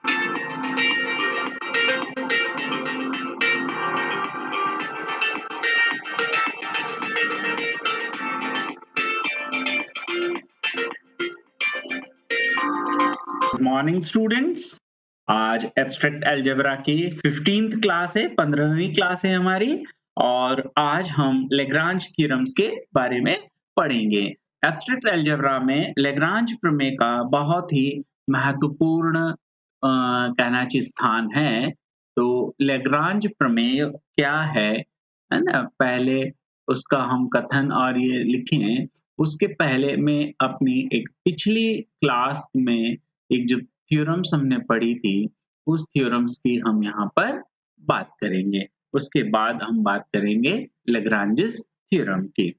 Good morning students. आज abstract algebra की 15th class है, 15वीं क्लास है हमारी। और आज हम लैग्रांज थ्योरम्स के बारे में पढ़ेंगे। एब्स्ट्रैक्ट अलजेब्रा में लैग्रांज प्रमेय का बहुत ही महत्वपूर्ण कहना चाहिए स्थान है। तो लैग्रांज प्रमेय क्या है ना? पहले उसका हम कथन और ये लिखें, उसके पहले मैं अपनी एक पिछली क्लास में एक जो थ्योरम्स हमने पढ़ी थी, उस थ्योरम्स की हम यहाँ पर बात करेंगे। उसके बाद हम बात करेंगे लैग्रांजेस थ्योरम की।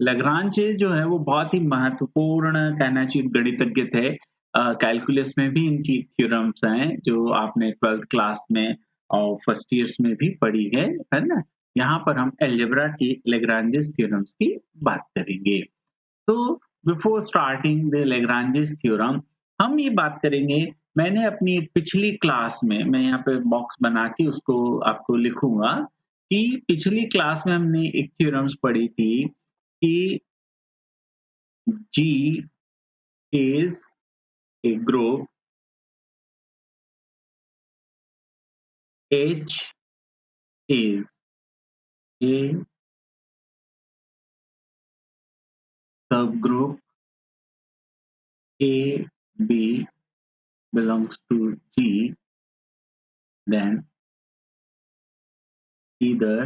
लैग्रांज जो है वो बहुत ही महत्वपूर्ण कहना चाहिए गणितज्ञ थे। कैलकुलस में भी इनकी थ्योरम्स हैं जो आपने 12th क्लास में और फर्स्ट ईयर्स में भी पढ़ी है ना? यहाँ पर हम अलजेब्रा की लैग्रांजेस थ्योरम्स की बात करेंगे। तो before starting the Lagrange's theorem हम ये बात करेंगे। मैंने अपनी एक पिछली क्लास में मैं यहाँ पे बॉक्स बना के उसको आपको लिखूंगा कि पिछली क्लास में हमने एक थ्योरम्स पढ़ी थी कि G is a group, H is a subgroup, A, B belongs to G, then either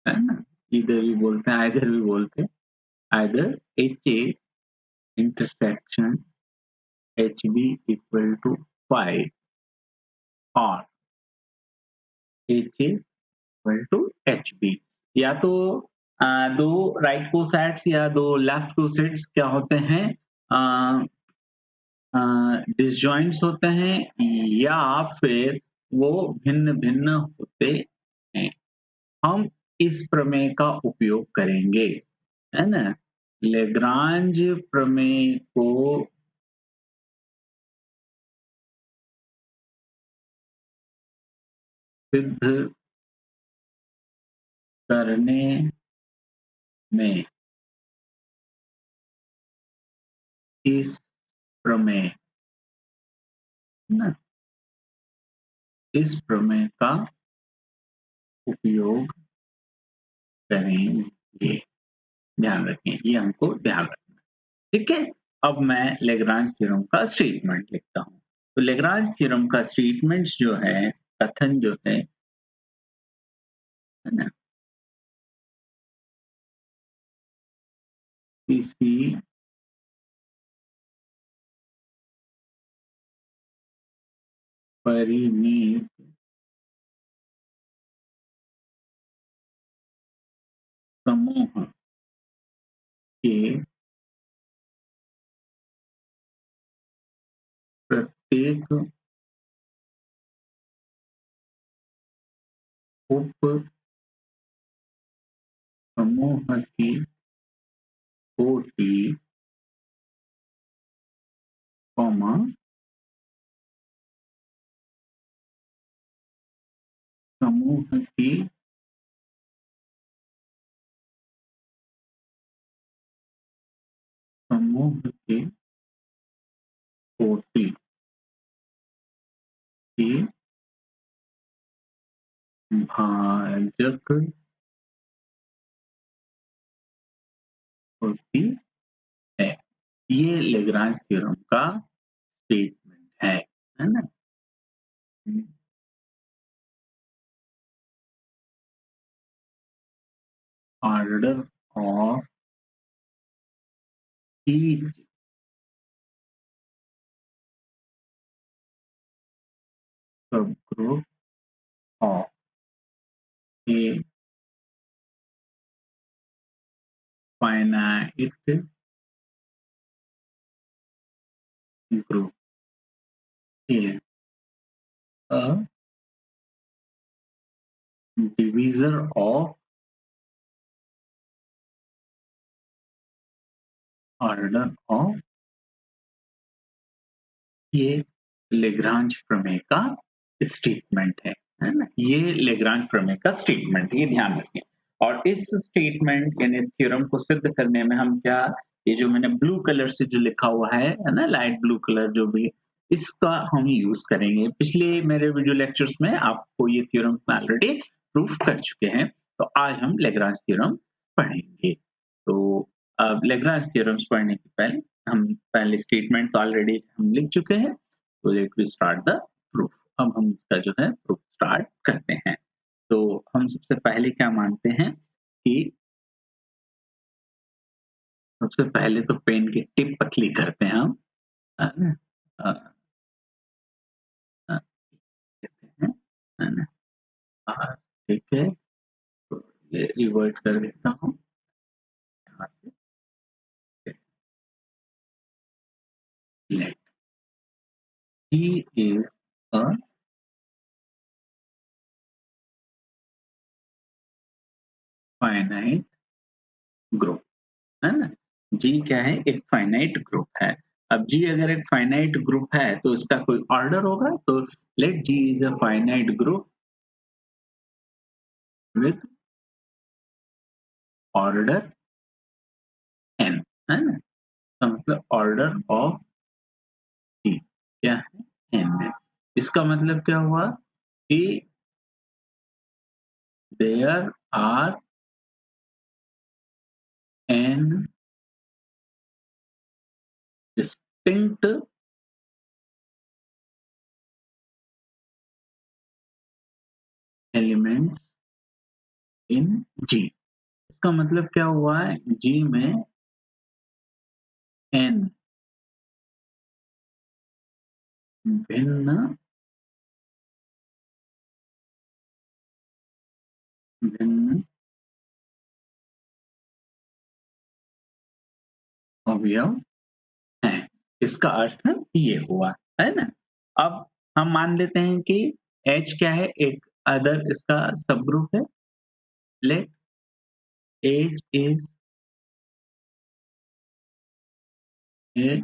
है ना? इधर भी बोलते हैं, इधर भी बोलते हैं, either HA intersection HB equal to 5 और HA equal to HB। या तो दो राइट कोसेट्स या दो लेफ्ट कोसेट्स क्या होते हैं, डिसजॉइंट्स होते हैं या फिर वो भिन्न-भिन्न होते हैं। हम इस प्रमेय का उपयोग करेंगे, है ना? लैग्रांज प्रमेय को सिद्ध करने में इस प्रमेय ना इस प्रमेय का उपयोग करेंगे। ध्यान रखें, ये हमको ध्यान रखना है, ठीक है? अब मैं लैग्रांज थ्योरम का स्टेटमेंट लिखता हूँ। तो लैग्रांज थ्योरम का स्टेटमेंट्स जो है, कथन जो है ना? किसी परिमित समूह के प्रत्येक उप समूह की कोटि कॉमा समूह की समूह के कोटि के भाजक होती है। ये लैग्रांज थ्योरम का स्टेटमेंट है ना? Order of each subgroup of a finite group is a divisor of order of ये लेग्रांज प्रमेय का स्टेटमेंट है ना? ये लेग्रांज प्रमेय का स्टेटमेंट, ये ध्यान रखें। और इस स्टेटमेंट यानी इस थ्योरम को सिद्ध करने में हम क्या, ये जो मैंने ब्लू कलर से जो लिखा हुआ है ना, लाइट ब्लू कलर जो भी, इसका हम यूज़ करेंगे। पिछले मेरे वीडियो लेक्चर्स में आपको ये थ्योरम मैं ऑलरेडी प्रूफ कर चुके हैं। तो आज हम लेग्रांज थ्योरम पढ़ेंगे। तो अब लेग्रांज थ्योरम्स पढ़ने के पहले हम पहले स्टेटमेंट तो ऑलरेडी हम लिख चुके हैं। तो let we start the proof. अब हम इसका जो है प्रूफ स्टार्ट करते हैं। तो हम सबसे पहले क्या मानते हैं कि सबसे पहले तो पेन की टिप पतली करते हैं हम, है ना? अ कहते हैं, है ना? ठीक है, तो ये रिवर्ट कर देता हूँ यहाँ से। Let he is a finite group, है ना? जी क्या है? एक फाइनाइट ग्रुप है। अब जी अगर एक फाइनाइट ग्रुप है तो इसका कोई ऑर्डर होगा, तो let G is a finite group with order n, है ना? तो मतलब ऑर्डर ऑफ जी क्या है? n है। इसका मतलब क्या हुआ कि there are n distinct elements in G. इसका मतलब क्या हुआ है? जी में n भिन्न भिन्न अवयव हैं। इसका अर्थ ये हुआ, है ना? अब हम मान लेते हैं कि H क्या है? एक अदर इसका सब ग्रुप है। लेट H इज ए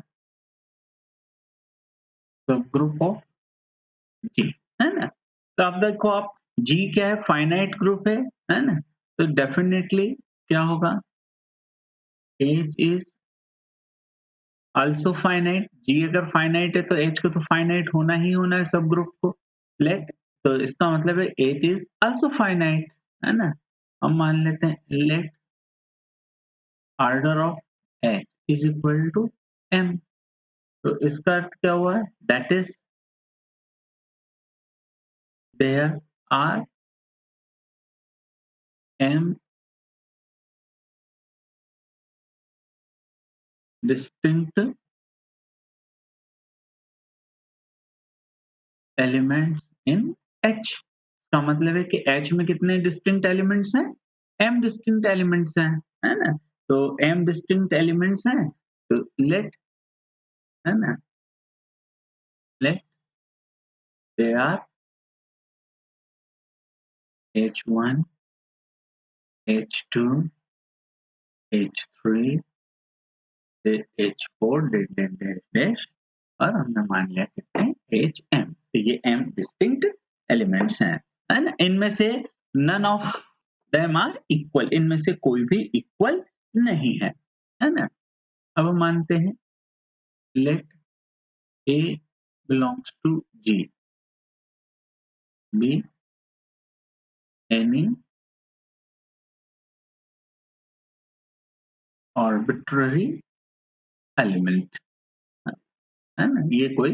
सब ग्रुप ऑफ G, है ना? तो अब देखो आप, G क्या है? फाइनाइट ग्रुप है ना? तो डेफिनिटली क्या होगा? H is also finite. G अगर फाइनाइट है तो H को तो फाइनाइट होना ही होना है सब ग्रुप को। लेट, तो इसका मतलब है H इज आल्सो फाइनाइट, है ना? हम मान लेते हैं let order of H is equal to M। तो इसका अर्थ क्या हुआ है? That is there are M distinct elements in H। इसका मतलब है कि H में कितने डिस्टिंक्ट एलिमेंट्स हैं? M डिस्टिंक्ट एलिमेंट्स हैं, है ना? तो M डिस्टिंक्ट एलिमेंट्स हैं, तो लेट, है ना? Late they are H1, H2, H3 से H4 dash dash dash dash, और हमने मान लिया कितने? HM। तो ये M डिस्टिंक्ट एलिमेंट्स हैं, है ना? इनमें से none of them are equal, इनमें से कोई भी इक्वल नहीं है ना? अब हम मानते हैं late A belongs to G be any arbitrary element, है ना? ये कोई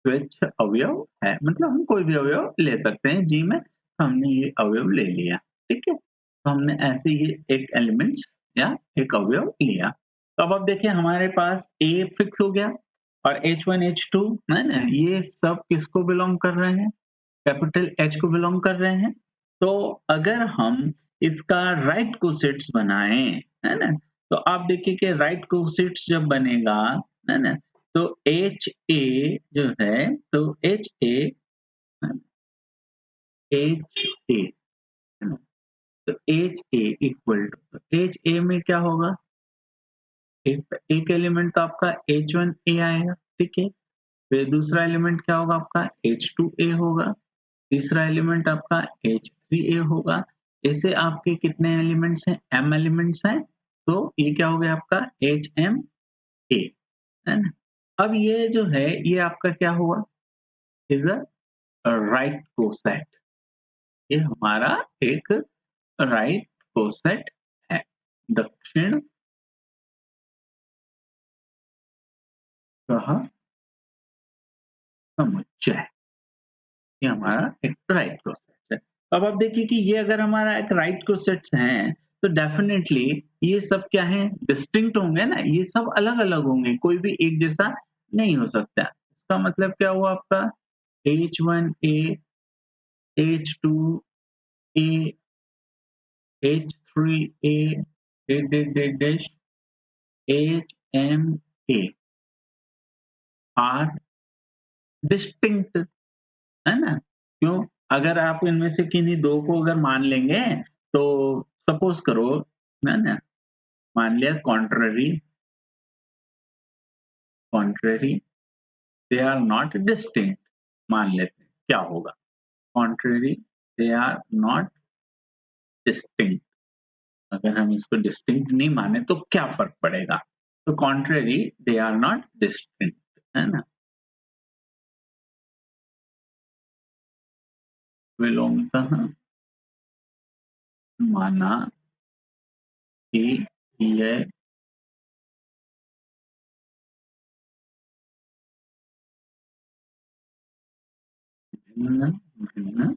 स्वेच्छ अवयव है, मतलब हम कोई भी अवयव ले सकते हैं जी में। तो हमने ये अवयव ले लिया, ठीक है? तो हमने ऐसे ये एक एलिमेंट या एक अवयव लिया। तो अब आप देखिए हमारे पास A फिक्स हो गया और H1, H2, है ना? ये सब किसको बिलोंग कर रहे हैं? कैपिटल H को बिलोंग कर रहे हैं। तो अगर हम इसका राइट कोसेट्स बनाएं, है ना? तो आप देखिए कि राइट कोसेट्स जब बनेगा, है ना? तो एच ए जो है, तो एच ए, एच ए, है ना? तो H A equal to, H A में क्या होगा? एक एक एलिमेंट तो आपका H1 ए आएगा, ठीक है? फिर दूसरा एलिमेंट क्या होगा आपका H2A होगा, तीसरा एलिमेंट आपका H3A होगा। ऐसे आपके कितने एलिमेंट्स हैं? m एलिमेंट्स हैं, तो ये क्या हो गया आपका HMA, है ना? अब ये जो है ये आपका क्या हुआ? Is a right coset. ये हमारा एक राइट कोसेट है। दक्षिण सह समुच्चय, ये हमारा एक राइट कोसेट है। अब आप देखिए कि ये अगर हमारा एक राइट कोसेट्स हैं, तो डेफिनिटली ये सब क्या है? डिस्टिंक्ट होंगे ना, ये सब अलग-अलग होंगे, कोई भी एक जैसा नहीं हो सकता। इसका मतलब क्या हुआ आपका H1A, H2A, H3A, dash dash HMA are distinct, है ना? क्यों? अगर आप इनमें से किन्हीं 2 को अगर मान लेंगे, तो सपोज़ करो, है ना? मान लिया contrary, contrary they are not distinct, मान लेते हैं, क्या होगा? Contrary they are not distinct, अगर हम इसको डिस्टिंक्ट नहीं माने तो क्या फ़र्क पड़ेगा? तो contrary they are not distinct, है ना? विलोमतः माना कि यह भिन्न भिन्न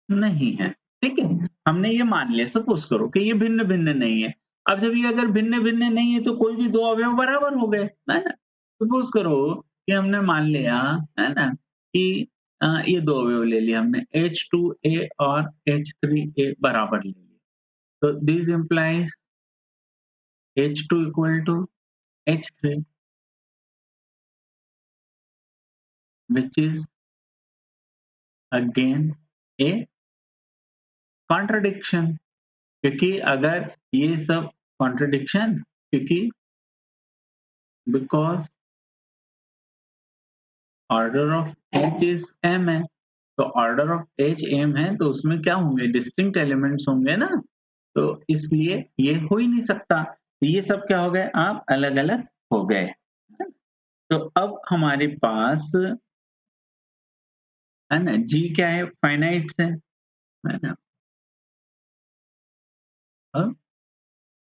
नहीं है, ठीक है? हमने ये मान लिया, सपोज़ करो कि ये भिन्न-भिन्न नहीं है। अब जब ये अगर भिन्न-भिन्न नहीं है तो कोई भी 2 अवयव बराबर हो गए, है ना? सपोज़ करो कि हमने मान लिया, है ना? कि ये 2 अवयव ले लिए हमने H2A और H3A बराबर ले लिए। तो this implies H2 equal to H3 which is again a contradiction, क्योंकि अगर ये सब कॉन्ट्रडिक्शन, क्योंकि because order of H is M है, तो ऑर्डर ऑफ एच एम है, तो उसमें क्या होंगे? डिस्टिंक्ट एलिमेंट्स होंगे ना, तो इसलिए ये हो ही नहीं सकता। तो ये सब क्या हो गए? आप अलग-अलग हो गए। तो अब हमारे पास, है ना, जी क्या है? फाइनाइट्स है ना? अब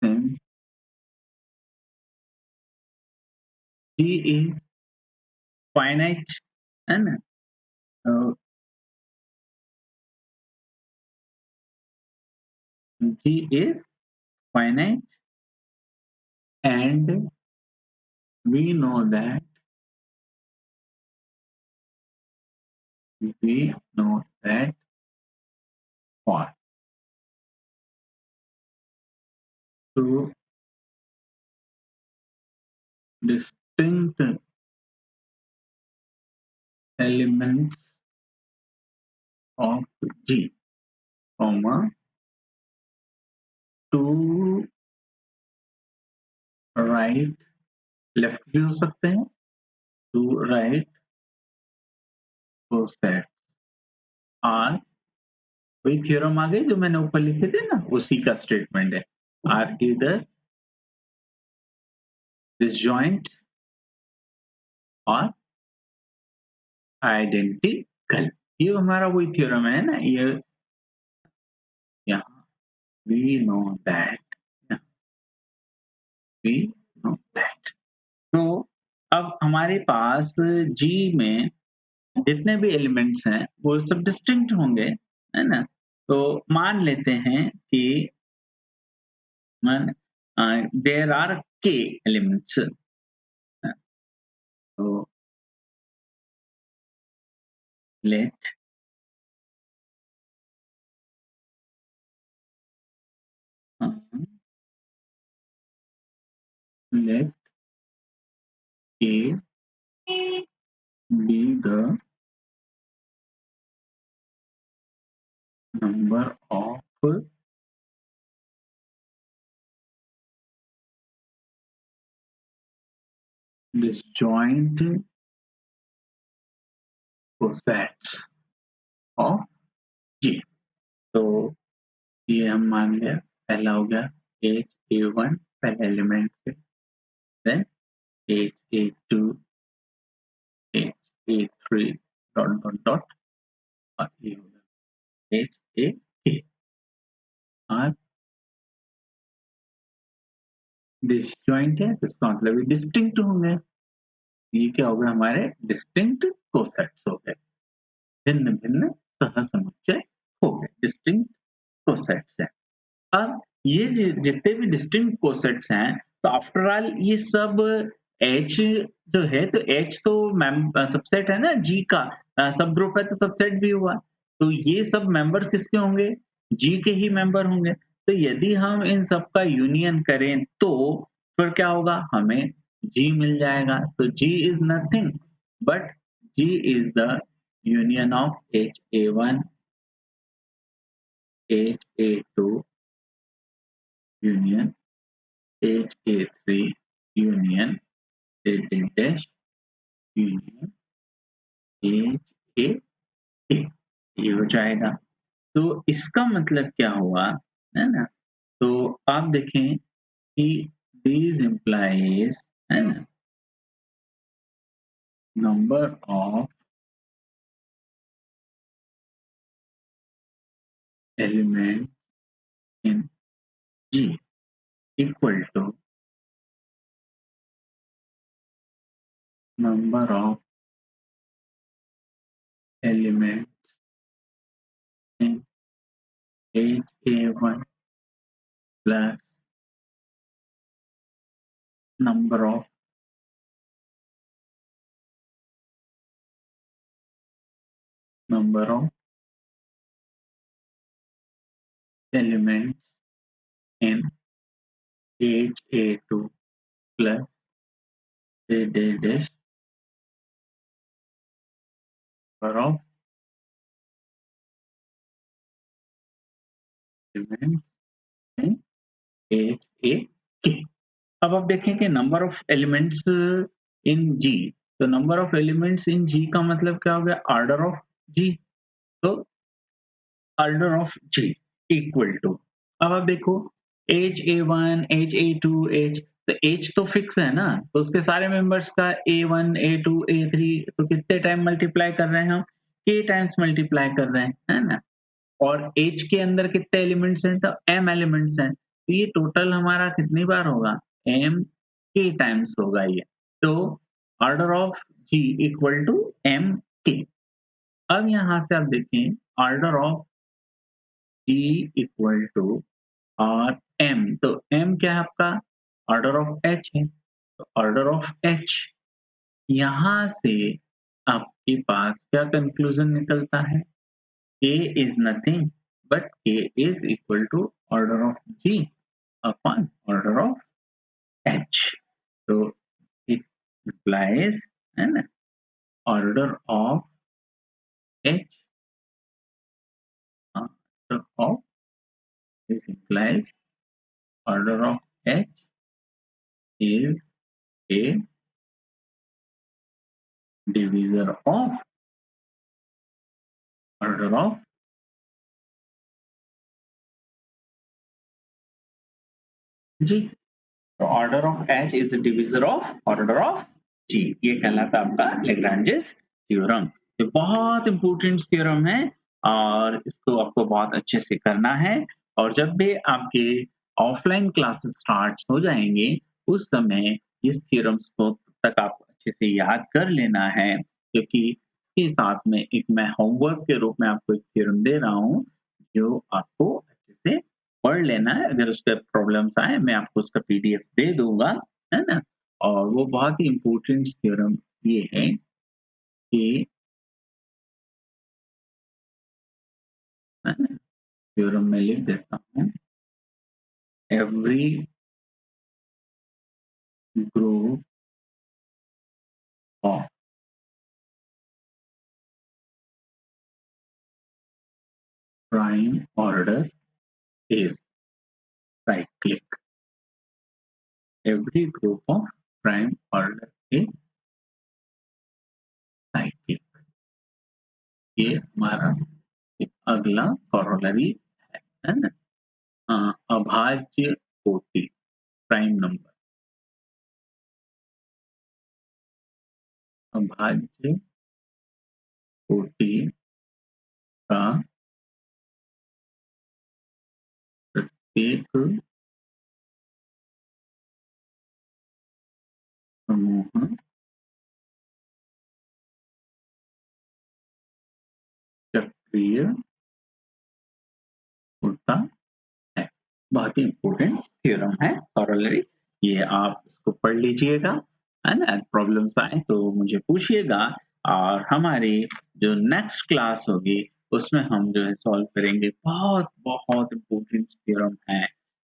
सिंस जी इज फाइनाइट, है ना? तो G is finite and we know that we know that for two distinct elements of G, comma two right, left भी हो सकते हैं, टू राइट कोसेट आर, वही थ्योरम आ गई जो मैंने ऊपर लिखे थे ना, उसी का स्टेटमेंट है। आर इधर डिसजॉइंट और आइडेंटिकल, ये हमारा वही थ्योरम है ना, ये यहाँ we know that, we know that. तो अब हमारे पास जी में जितने भी एलिमेंट्स हैं वो सब डिस्टिंक्ट होंगे, है ना? तो मान लेते हैं कि देयर आर के एलिमेंट्स, तो let let a be the number of disjoint cosets of G। तो ये हम मान लिया, पहला हो गया HA1 पहले एलिमेंट से, then HA2 HA3 dot dot dot और ये हो गया HAK। और डिसजॉइंट है तो इसका मतलब ये डिस्टिंक्ट होंगे, ये क्या हो गया हमारे डिस्टिंक्ट कोसेट्स हो गए, भिन्न भिन्न सहसमुच्चय हो गए, डिस्टिंक्ट कोसेट्स है। अब ये जितने भी डिस्टिंक्ट कोसेट्स हैं तो आफ्टर ऑल ये सब H जो है तो H तो सबसेट है ना G का, सब ग्रुप है तो सबसेट भी हुआ, तो ये सब मेंबर किसके होंगे, G के ही मेंबर होंगे। तो यदि हम इन सब का यूनियन करें तो फिर क्या होगा, हमें G मिल जाएगा। तो G is nothing but G is the union of HA1 HA2 union HA3 union dash union HAK, ये हो जाएगा। तो इसका मतलब क्या हुआ, है ना? तो आप देखें कि these implies, है ना, number of elements in G equal to number of elements in HA1 plus number of elements in HA2 plus dash number of elements in HAK। अब आप देखें कि number of elements in G, तो number of elements in G का मतलब क्या हो गया, ऑर्डर ऑफ जी। तो order of G equal to, अब आप देखो HA1 HA2 H, तो H तो फिक्स है ना, तो उसके सारे मेंबर्स का A1 A2 A3 तो कितने टाइम मल्टीप्लाई कर रहे हैं हम, K टाइम्स मल्टीप्लाई कर रहे हैं, है ना? और H के अंदर कितने एलिमेंट्स हैं, तो M एलिमेंट्स हैं, तो ये टोटल हमारा कितनी बार होगा, M K टाइम्स होगा ये। तो order of G equal to M K। अब यहाँ से आप देखें order of G equal to और M, तो M क्या है आपका, ऑर्डर ऑफ H है, तो ऑर्डर ऑफ H, यहाँ से आपके पास क्या कंक्लूजन निकलता है, K is nothing but K is equal to order of G upon order of H. So it implies an order of H, order of, this implies order of H is a divisor of order of G. So order of H is a divisor of order of G, ये कहलाता है आपका Lagrange's theorem. ये बहुत important theorem है और इसको आपको बहुत अच्छे से करना है, और जब भी आपके ऑफलाइन क्लासेस स्टार्ट हो जाएंगे उस समय इस थ्योरम्स को तक आप अच्छे से याद कर लेना है, क्योंकि इसके साथ में एक मैं होमवर्क के रूप में आपको एक थ्योरम दे रहा हूँ जो आपको अच्छे से पढ़ लेना है। अगर उसके प्रॉब्लम्स आए मैं आपको उसका पीडीएफ दे दूंगा, है ना? और वो बहुत ही इम्पोर्टेंट थ्योरम ये है कि, है ना, थ्योरम में लिख देता हूँ, every group of prime order is, right click, every group of prime order is cyclic. ये हमारा एक अगला कॉरोलरी है ना। अभाज्य कोटि प्राइम नंबर, अभाज्य कोटि का प्रत्येक समूह चक्रीय होता है। बहुत ही इंपॉर्टेंट थ्योरम है कॉरोलरी, ये आप इसको पढ़ लीजिएगा, है ना। प्रॉब्लम्स आए तो मुझे पूछिएगा, और हमारी जो नेक्स्ट क्लास होगी उसमें हम जो है सॉल्व करेंगे। बहुत बहुत इंपॉर्टेंट थ्योरम है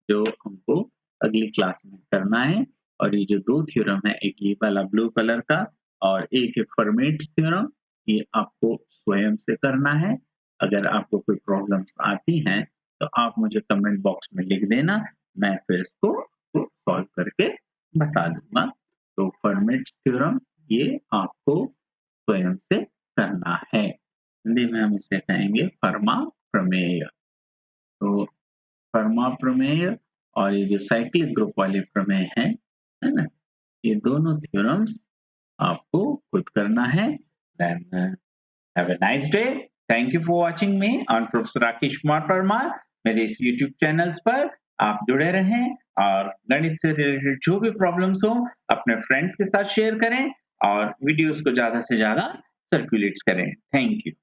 जो हमको अगली क्लास में करना है। और ये जो दो थ्योरम है, एक ये वाला ब्लू कलर का और एक है फर्मेट थ्योरम, ये आपको स्वयं से करना है। अगर आपको कोई प्रॉब्लम्स आती हैं तो आप मुझे कमेंट बॉक्स में लिख देना, मैं फिर इसको सॉल्व करके बता दूंगा। तो फर्मेट थ्योरम ये आपको स्वयं से करना है। हिंदी में हम इसे कहेंगे फर्मा प्रमेय। तो फर्मा प्रमेय और ये जो साइक्लिक ग्रुप वाले प्रमेय है ना, ये दोनों थ्योरम्स आपको खुद करना है। Then have a nice day. Thank you for watching me on Professor Rakesh Kumar Parmar। मेरे इस YouTube चैनल्स पर आप जुड़े रहें और गणित से रिलेटेड जो भी प्रॉब्लम्स हो अपने फ्रेंड्स के साथ शेयर करें और वीडियोस को ज्यादा से ज्यादा सर्कुलेट करें। Thank you.